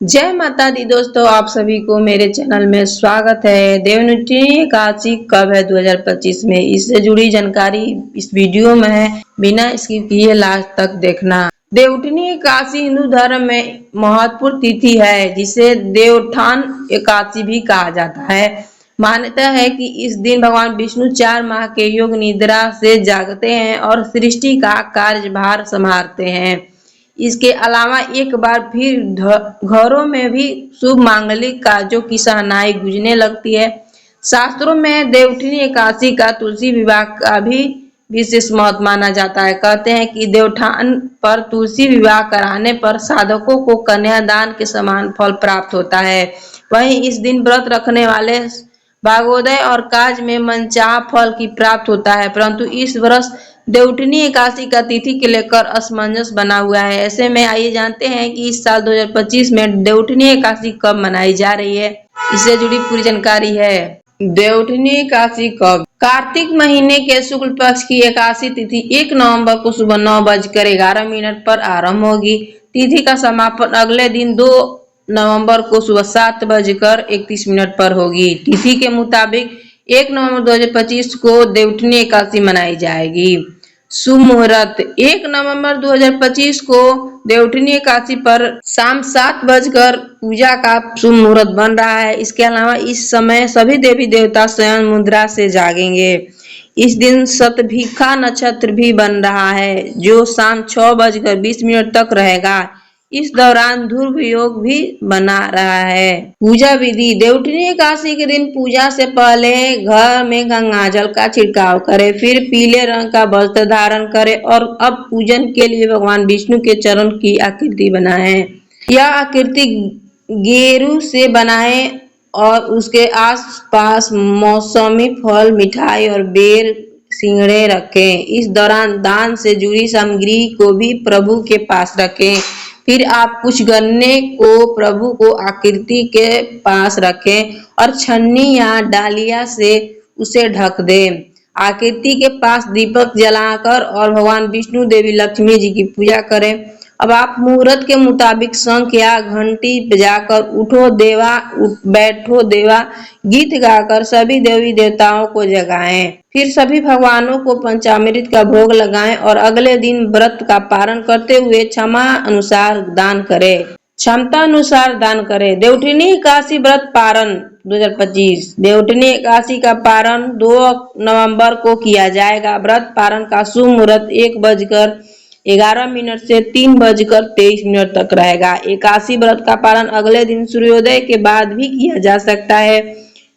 जय माता दी दोस्तों, आप सभी को मेरे चैनल में स्वागत है। देवउठनी एकादशी कब है 2025 में, इससे जुड़ी जानकारी इस वीडियो में है। बिना स्किप किए लास्ट तक देखना। देवउठनी एकादशी हिंदू धर्म में महत्वपूर्ण तिथि है, जिसे देवोत्थान एकादशी भी कहा जाता है। मान्यता है कि इस दिन भगवान विष्णु 4 माह के योग निद्रा से जागते हैं और सृष्टि का कार्यभार संभालते हैं। इसके अलावा एक बार फिर घरों में भी शुभ मांगलिक कार्यों की शहनाई गूंजने लगती है। शास्त्रों में देवउठनी एकादशी का तुलसी विवाह का भी विशेष महत्व माना जाता है। कहते हैं कि देवोत्थान पर तुलसी विवाह कराने पर साधकों को कन्यादान के समान फल प्राप्त होता है। वहीं इस दिन व्रत रखने वाले भागोदय और काज में मनचाहा फल की प्राप्त होता है, परंतु इस वर्ष देवउठनी एकादशी का तिथि के लेकर असमंजस बना हुआ है। ऐसे में आइए जानते हैं कि इस साल 2025 में देवउठनी एकादशी कब मनाई जा रही है। इससे जुड़ी पूरी जानकारी है। देवउठनी एकादशी कब? कार्तिक महीने के शुक्ल पक्ष की एकादशी तिथि 1 नवंबर को सुबह 9:11 पर आरंभ होगी। तिथि का समापन अगले दिन 2 नवंबर को सुबह 7:31 पर होगी। तिथि के मुताबिक 1 नवंबर 2025 को देवउठनी एकादशी मनाई जाएगी। शुभ मुहूर्त 1 नवंबर 2025 को देवउठनी एकादशी पर शाम 7 बजकर पूजा का शुभ मुहूर्त बन रहा है। इसके अलावा इस समय सभी देवी देवता शयन मुद्रा से जागेंगे। इस दिन शतभिखा नक्षत्र भी बन रहा है, जो शाम 6:20 तक रहेगा। इस दौरान ध्रुव योग भी बना रहा है। पूजा विधि: देवउठनी एकादशी के दिन पूजा से पहले घर में गंगाजल का छिड़काव करें, फिर पीले रंग का वस्त्र धारण करें और अब पूजन के लिए भगवान विष्णु के चरण की आकृति बनाएं। यह आकृति गेरू से बनाएं और उसके आसपास मौसमी फल, मिठाई और बेर सिंगड़े रखें। इस दौरान दान से जुड़ी सामग्री को भी प्रभु के पास रखें। फिर आप कुछ गन्ने को प्रभु को आकृति के पास रखें और छन्नी या डालिया से उसे ढक दें। आकृति के पास दीपक जलाकर और भगवान विष्णु, देवी लक्ष्मी जी की पूजा करें। अब आप मुहूर्त के मुताबिक शंख या घंटी बजाकर उठो देवा बैठो देवा गीत गाकर सभी देवी देवताओं को जगाएं। फिर सभी भगवानों को पंचामृत का भोग लगाएं और अगले दिन व्रत का पारण करते हुए क्षमा अनुसार दान करें। क्षमता अनुसार दान करें। देवउठनी एकादशी व्रत पारण 2025। देवउठनी एकादशी का पारण 2 नवंबर को किया जाएगा। व्रत पारण का शुभ मुहूर्त 1:11 से 3:23 तक रहेगा। एकादशी व्रत का पारण अगले दिन सूर्योदय के बाद भी किया जा सकता है।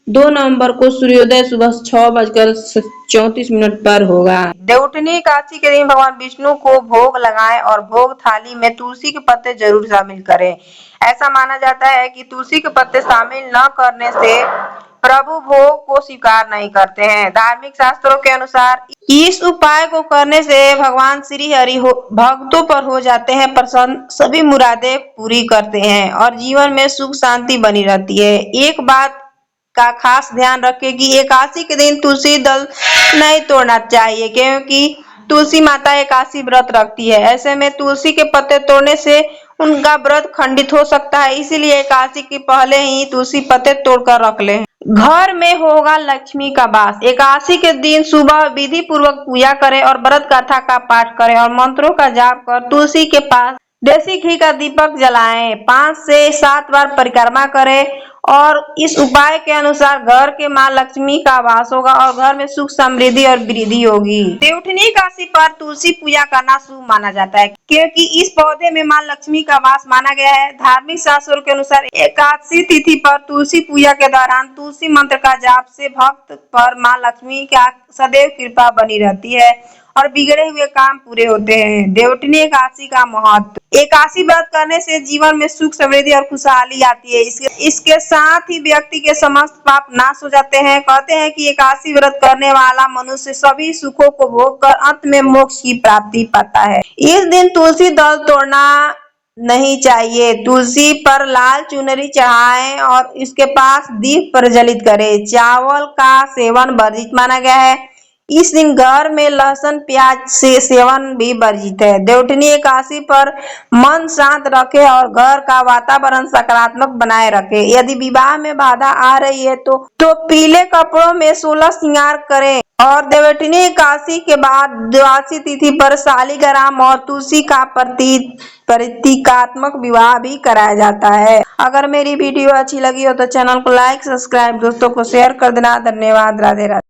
2 नवंबर को सूर्योदय सुबह 6:34 पर होगा। देवउठनी एकादशी के दिन भगवान विष्णु को भोग लगाएं और भोग थाली में तुलसी के पत्ते जरूर शामिल करें। ऐसा माना जाता है कि तुलसी के पत्ते शामिल न करने से प्रभु भोग को स्वीकार नहीं करते हैं। धार्मिक शास्त्रों के अनुसार इस उपाय को करने से भगवान श्री हरि भक्तों पर हो जाते हैं प्रसन्न, सभी मुरादें पूरी करते हैं और जीवन में सुख शांति बनी रहती है। एक बात का खास ध्यान रखें कि एकादशी के दिन तुलसी दल नहीं तोड़ना चाहिए, क्योंकि तुलसी माता एकादशी व्रत रखती है। ऐसे में तुलसी के पत्ते तोड़ने से उनका व्रत खंडित हो सकता है, इसीलिए एकादशी के पहले ही तुलसी पत्ते तोड़कर रख लें। घर में होगा लक्ष्मी का वास। एकादशी के दिन सुबह विधि पूर्वक पूजा करें और व्रत कथा का पाठ करें और मंत्रों का जाप कर तुलसी के पास देसी घी का दीपक जलाएं। 5 से 7 बार परिक्रमा करें और इस उपाय के अनुसार घर के मां लक्ष्मी का वास होगा और घर में सुख समृद्धि और वृद्धि होगी। देवउठनी एकादशी पर तुलसी पूजा करना शुभ माना जाता है, क्योंकि इस पौधे में मां लक्ष्मी का वास माना गया है। धार्मिक शास्त्रों के अनुसार एकादशी तिथि पर तुलसी पूजा के दौरान तुलसी मंत्र का जाप से भक्त पर मां लक्ष्मी का सदैव कृपा बनी रहती है और बिगड़े हुए काम पूरे होते हैं। देवउठनी एकादशी का महत्व: एकादशी व्रत करने से जीवन में सुख, समृद्धि और खुशहाली आती है। इसके साथ ही व्यक्ति के समस्त पाप नाश हो जाते हैं। कहते हैं कि एकादशी व्रत करने वाला मनुष्य सभी सुखों को भोग कर अंत में मोक्ष की प्राप्ति पाता है। इस दिन तुलसी दल तोड़ना नहीं चाहिए। तुलसी पर लाल चुनरी चढ़ाएं और इसके पास दीप प्रज्वलित करें। चावल का सेवन वर्जित माना गया है। इस दिन घर में लहसुन प्याज से सेवन भी वर्जित है। देवउठनी एकादशी पर मन शांत रखें और घर का वातावरण सकारात्मक बनाए रखें। यदि विवाह में बाधा आ रही है तो पीले कपड़ों में 16 श्रृंगार करें। और देवउठनी एकादशी के बाद द्वादशी तिथि पर शालिग्राम और तुलसी का प्रतीकात्मक विवाह भी कराया जाता है। अगर मेरी वीडियो अच्छी लगी हो तो चैनल को लाइक सब्सक्राइब दोस्तों को शेयर कर देना। धन्यवाद। राधे राधे।